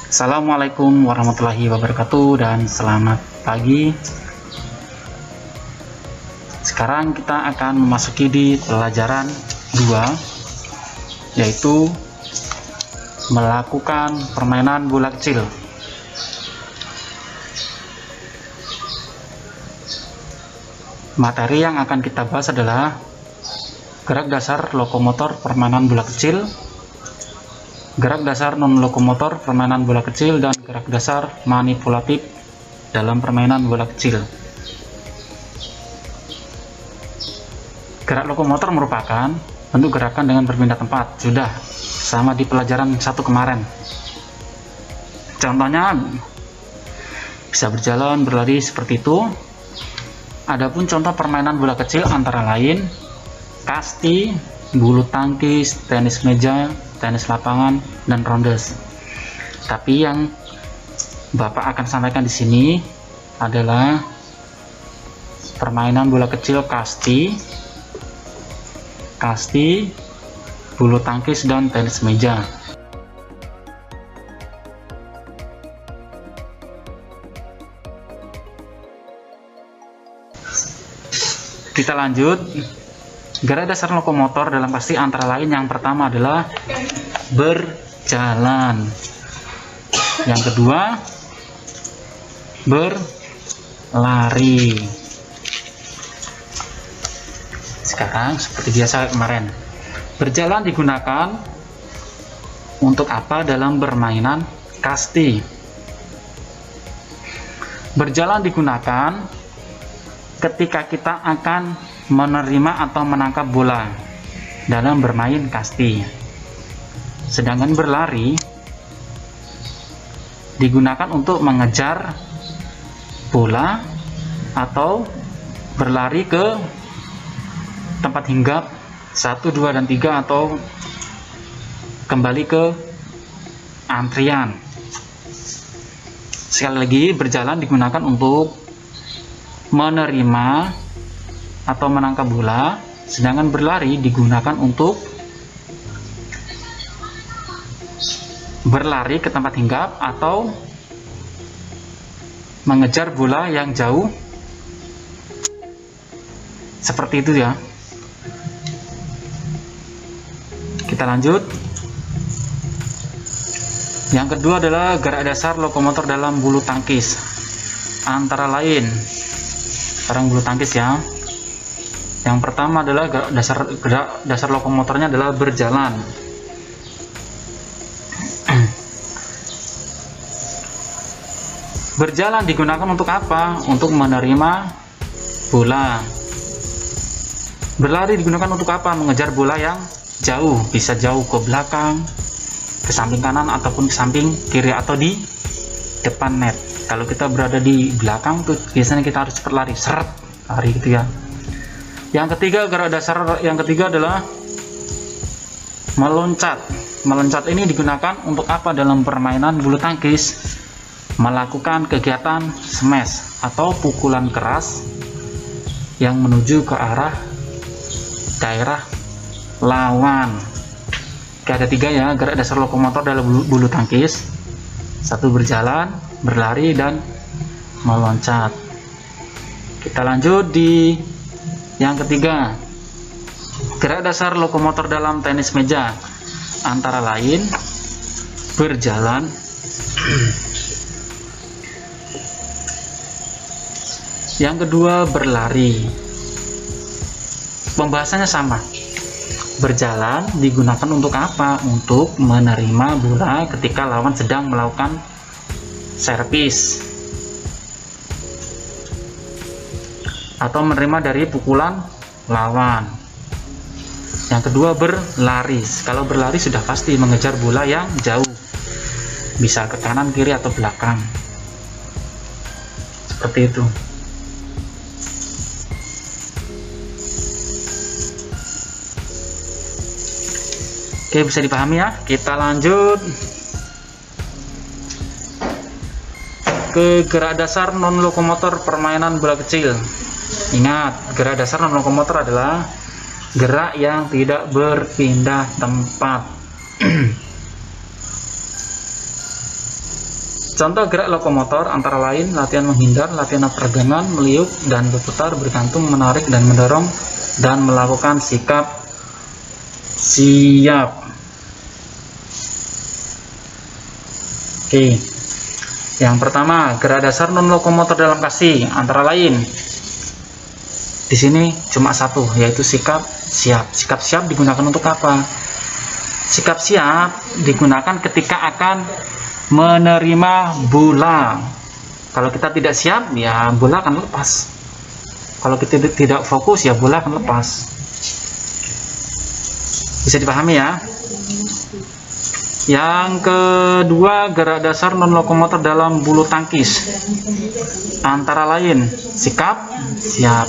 Assalamualaikum warahmatullahi wabarakatuh dan selamat pagi. Sekarang kita akan memasuki di pelajaran 2, yaitu melakukan permainan bola kecil. Materi yang akan kita bahas adalah gerak dasar lokomotor permainan bola kecil, gerak dasar non-lokomotor permainan bola kecil, dan gerak dasar manipulatif dalam permainan bola kecil. Gerak lokomotor merupakan bentuk gerakan dengan berpindah tempat, sudah sama di pelajaran 1 kemarin. Contohnya bisa berjalan, berlari seperti itu. Adapun contoh permainan bola kecil antara lain kasti, bulu tangkis, tenis meja, tenis lapangan, dan rondes. Tapi yang Bapak akan sampaikan di sini adalah permainan bola kecil kasti, bulu tangkis, dan tenis meja. Kita lanjut. Gerak dasar lokomotor dalam kasti antara lain yang pertama adalah berjalan, yang kedua berlari. Sekarang seperti biasa kemarin, berjalan digunakan untuk apa dalam permainan kasti? Berjalan digunakan ketika kita akan menerima atau menangkap bola dalam bermain kasti. Sedangkan berlari digunakan untuk mengejar bola atau berlari ke tempat hinggap 1, 2, dan 3 atau kembali ke antrian. Sekali lagi, berjalan digunakan untuk menerima atau menangkap bola, sedangkan berlari digunakan untuk berlari ke tempat hinggap atau mengejar bola yang jauh, seperti itu ya. Kita lanjut. Yang kedua adalah gerak dasar lokomotor dalam bulu tangkis antara lain. Sekarang bulu tangkis ya. Yang pertama adalah gerak dasar lokomotornya adalah berjalan. Berjalan digunakan untuk apa? Untuk menerima bola. Berlari digunakan untuk apa? Mengejar bola yang jauh, bisa jauh ke belakang, ke samping kanan, ataupun ke samping kiri atau di depan net. Kalau kita berada di belakang tuh biasanya kita harus cepat lari, seret lari gitu ya. Yang ketiga, gerak dasar yang ketiga adalah meloncat. Meloncat ini digunakan untuk apa dalam permainan bulu tangkis? Melakukan kegiatan smash atau pukulan keras yang menuju ke arah daerah lawan. Oke, ada 3 ya gerak dasar lokomotor dalam bulu tangkis. 1 berjalan, berlari, dan meloncat. Kita lanjut di yang ketiga, gerak dasar lokomotor dalam tenis meja antara lain berjalan, yang kedua berlari. Pembahasannya sama. Berjalan digunakan untuk apa? Untuk menerima bola ketika lawan sedang melakukan servis atau menerima dari pukulan lawan. Yang kedua berlari. Kalau berlari sudah pasti mengejar bola yang jauh, bisa ke kanan, kiri, atau belakang, seperti itu. Oke, bisa dipahami ya. Kita lanjut ke gerak dasar non lokomotor permainan bola kecil. Ingat, gerak dasar non lokomotor adalah gerak yang tidak berpindah tempat. Contoh gerak lokomotor antara lain latihan menghindar, latihan peregangan, meliuk, dan berputar, bergantung, menarik, dan mendorong, dan melakukan sikap siap. Oke, yang pertama gerak dasar non lokomotor dalam kasti antara lain. Di sini cuma satu, yaitu sikap siap. Sikap siap digunakan untuk apa? Sikap siap digunakan ketika akan menerima bola. Kalau kita tidak siap, ya bola akan lepas. Kalau kita tidak fokus, ya bola akan lepas. Bisa dipahami ya? Yang kedua, gerak dasar non lokomotor dalam bulu tangkis antara lain sikap siap.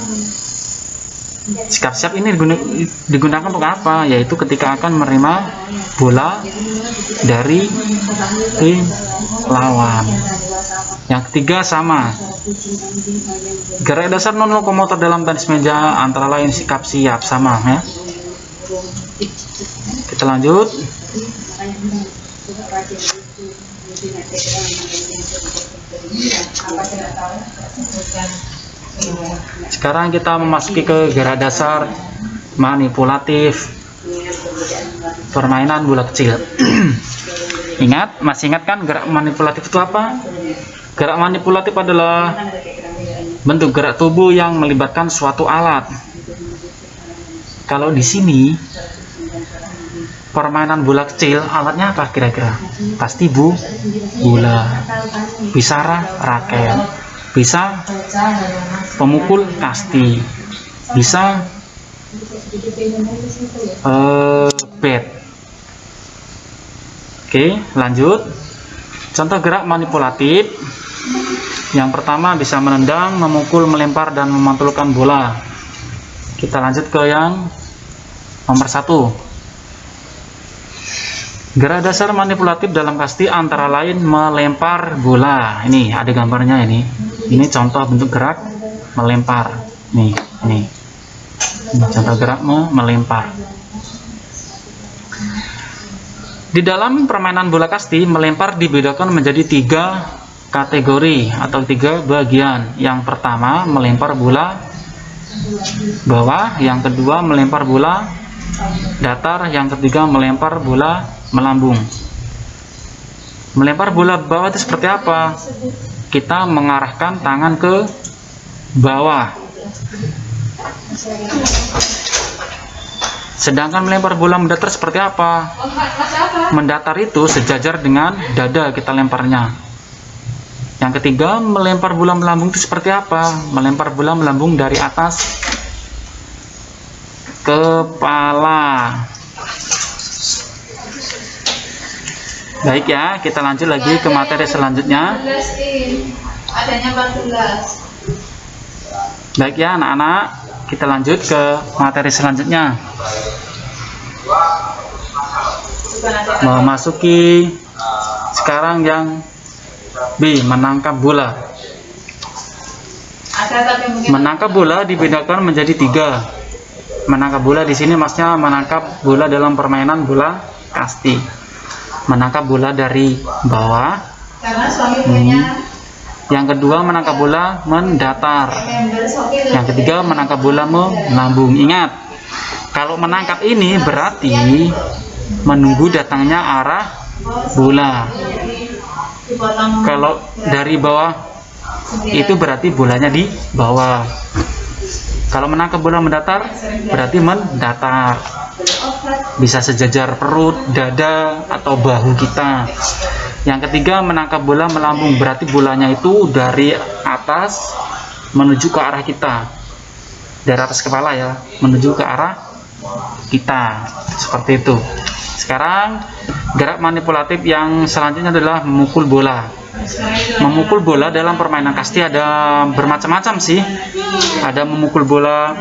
Sikap siap ini digunakan untuk apa? Yaitu ketika akan menerima bola dari tim lawan. Yang ketiga sama, gerak dasar non lokomotor dalam tenis meja antara lain sikap siap, sama ya. Kita lanjut. Sekarang kita memasuki ke gerak dasar manipulatif permainan bola kecil. Masih ingat kan gerak manipulatif itu apa? Gerak manipulatif adalah bentuk gerak tubuh yang melibatkan suatu alat. Kalau di sini permainan bola kecil, alatnya apa kira-kira? Pasti bola, bisa raket, bisa pemukul kasti, bisa bat. Oke, lanjut. Contoh gerak manipulatif. Yang pertama bisa menendang, memukul, melempar, dan memantulkan bola. Kita lanjut ke yang nomor 1. Gerak dasar manipulatif dalam kasti antara lain melempar bola. Ini ada gambarnya ini. Ini contoh bentuk gerak melempar. Ini contoh gerak melempar. Di dalam permainan bola kasti, melempar dibedakan menjadi 3 kategori atau 3 bagian. Yang pertama melempar bola bawah, yang kedua melempar bola datar, yang ketiga melempar bola melambung. Melempar bola bawah itu seperti apa? Kita mengarahkan tangan ke bawah. Sedangkan melempar bola mendatar seperti apa? Mendatar itu sejajar dengan dada kita lemparnya. Yang ketiga, melempar bola melambung itu seperti apa? Melempar bola melambung dari atas kepala. Baik ya, kita lanjut lagi ke materi selanjutnya. Baik ya anak-anak, kita lanjut ke materi selanjutnya. Memasuki sekarang yang B, menangkap bola. Menangkap bola dibedakan menjadi 3. Menangkap bola di sini maksudnya menangkap bola dalam permainan bola kasti. Menangkap bola dari bawah. Yang kedua menangkap bola mendatar. Yang ketiga menangkap bola melambung. Ingat, kalau menangkap ini berarti menunggu datangnya arah bola. Kalau dari bawah itu berarti bolanya di bawah. Kalau menangkap bola mendatar berarti mendatar. Bisa sejajar perut, dada, atau bahu kita. Yang ketiga menangkap bola melambung, berarti bolanya itu dari atas menuju ke arah kita, dari atas kepala ya, menuju ke arah kita, seperti itu. Sekarang gerak manipulatif yang selanjutnya adalah memukul bola. Memukul bola dalam permainan kasti ada bermacam-macam sih. Ada memukul bola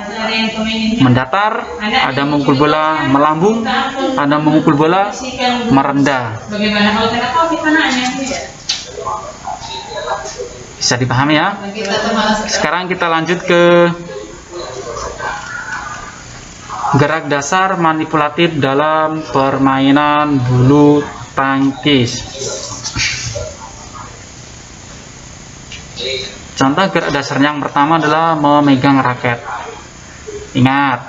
mendatar, ada memukul bola melambung, ada memukul bola merendah. Bisa dipahami ya? Sekarang kita lanjut ke gerak dasar manipulatif dalam permainan bulu tangkis. Contoh gerak dasarnya yang pertama adalah memegang raket. Ingat,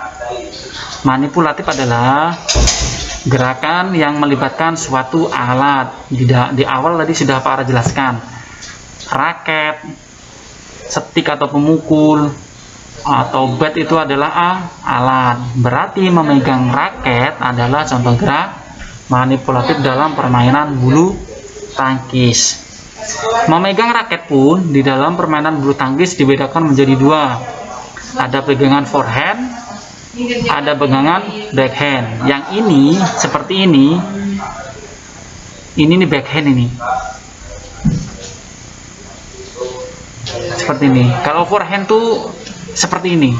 manipulatif adalah gerakan yang melibatkan suatu alat. Di awal tadi sudah Pak Ara jelaskan. Raket, stick atau pemukul, atau bat itu adalah alat. Berarti memegang raket adalah contoh gerak manipulatif dalam permainan bulu tangkis. Memegang raket pun di dalam permainan bulu tangkis dibedakan menjadi dua. Ada pegangan forehand, ada pegangan backhand. Yang ini seperti ini nih backhand ini. Seperti ini. Kalau forehand tuh seperti ini.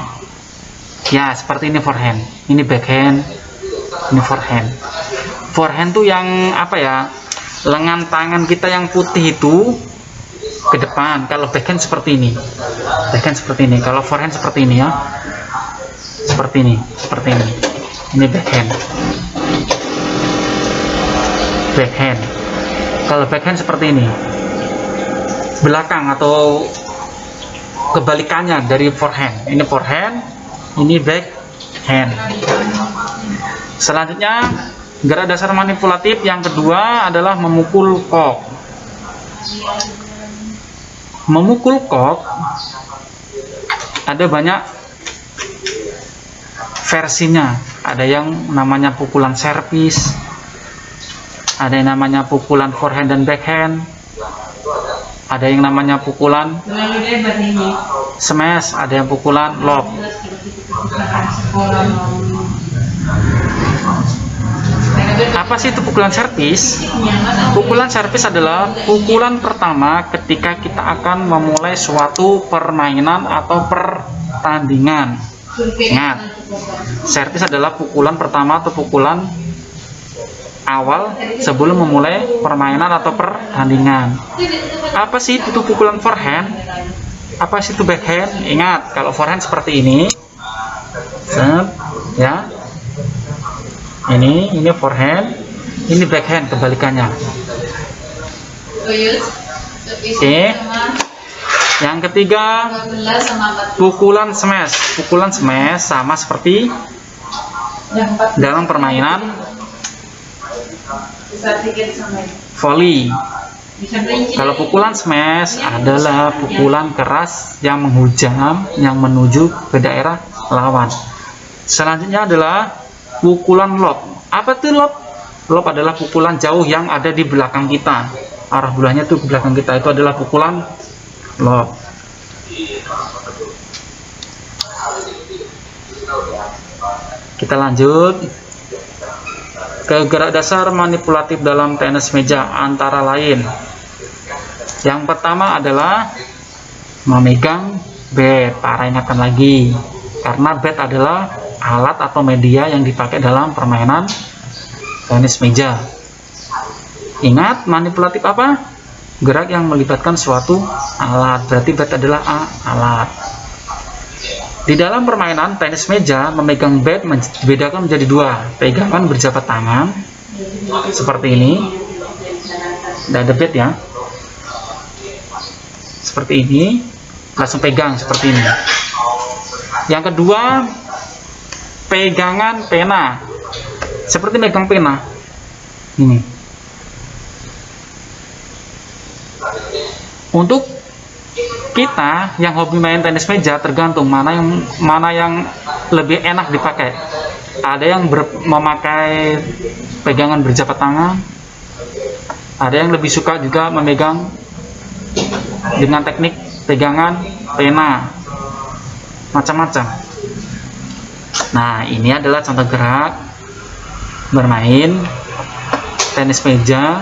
Ya, seperti ini forehand. Ini backhand, ini forehand. Forehand tuh yang apa ya? Lengan tangan kita yang putih itu ke depan. Kalau backhand seperti ini. Backhand seperti ini. Kalau forehand seperti ini ya. Seperti ini, seperti ini. Ini backhand. Backhand. Kalau backhand seperti ini. Belakang atau kebalikannya dari forehand. Ini forehand, ini backhand. Selanjutnya gerak dasar manipulatif yang kedua adalah memukul kok. Memukul kok ada banyak versinya. Ada yang namanya pukulan servis, ada yang namanya pukulan forehand dan backhand, ada yang namanya pukulan smash, ada yang pukulan lob. Apa sih itu pukulan servis? Pukulan servis adalah pukulan pertama ketika kita akan memulai suatu permainan atau pertandingan. Ingat, servis adalah pukulan pertama atau pukulan awal sebelum memulai permainan atau pertandingan. Apa sih itu pukulan forehand? Apa sih itu backhand? Ingat, kalau forehand seperti ini. Set, ya. Ini forehand, ini backhand kebalikannya. Oke. Yang ketiga, pukulan smash. Pukulan smash sama seperti dalam permainan volley. Kalau pukulan smash adalah pukulan keras yang menghujam yang menuju ke daerah lawan. Selanjutnya adalah pukulan lob. Apa itu lob? Lob adalah pukulan jauh yang ada di belakang kita. Arah bolanya tuh ke belakang kita, itu adalah pukulan lob. Kita lanjut ke gerak dasar manipulatif dalam tenis meja, antara lain. Yang pertama adalah memegang bat. Para ingatkan lagi, karena bat adalah alat atau media yang dipakai dalam permainan tenis meja. Ingat, manipulatif apa? Gerak yang melibatkan suatu alat. Berarti bat adalah alat. Di dalam permainan tenis meja, memegang bat dibedakan menjadi dua. Pegangan berjabat tangan seperti ini. Tidak ada bat ya. Seperti ini, langsung pegang seperti ini. Yang kedua, pegangan pena. Seperti megang pena. Ini. Untuk kita yang hobi main tenis meja, tergantung mana yang lebih enak dipakai. Ada yang memakai pegangan berjabat tangan, ada yang lebih suka juga memegang dengan teknik pegangan pena, macam-macam. Nah, ini adalah contoh gerak bermain tenis meja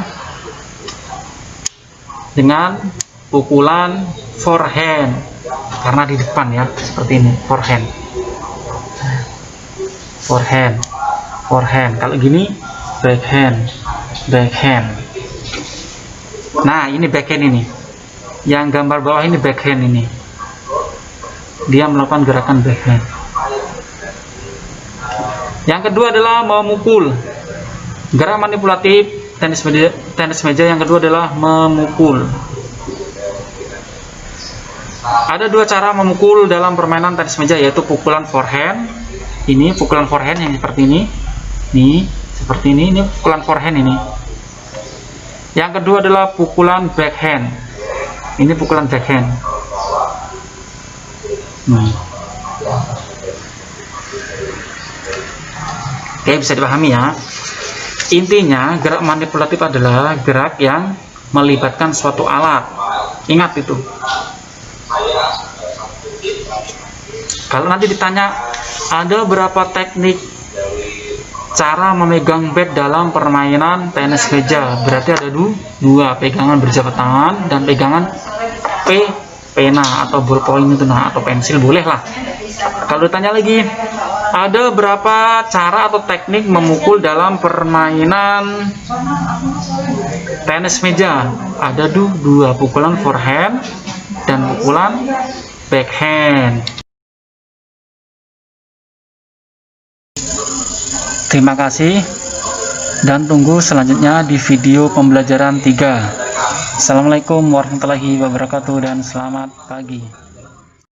dengan pukulan forehand, karena di depan ya, seperti ini, forehand. Kalau gini backhand. Nah, ini backhand ini. Yang gambar bawah ini backhand ini. Dia melakukan gerakan backhand. Yang kedua adalah memukul. Gerak manipulatif tenis meja yang kedua adalah memukul. Ada dua cara memukul dalam permainan tenis meja, yaitu pukulan forehand. Ini pukulan forehand yang seperti ini. Nih, seperti ini pukulan forehand ini. Yang kedua adalah pukulan backhand. Ini pukulan backhand. Oke, bisa dipahami ya. Intinya gerak manipulatif adalah gerak yang melibatkan suatu alat. Ingat itu. Kalau nanti ditanya ada berapa teknik cara memegang bat dalam permainan tenis meja, berarti ada dua, pegangan berjabat tangan dan pegangan pena atau ballpoint itu, nah, atau pensil boleh lah. Kalau ditanya lagi ada berapa cara atau teknik memukul dalam permainan tenis meja, ada dua, pukulan forehand dan pukulan backhand. Terima kasih dan tunggu selanjutnya di video pembelajaran 3. Assalamualaikum warahmatullahi wabarakatuh dan selamat pagi.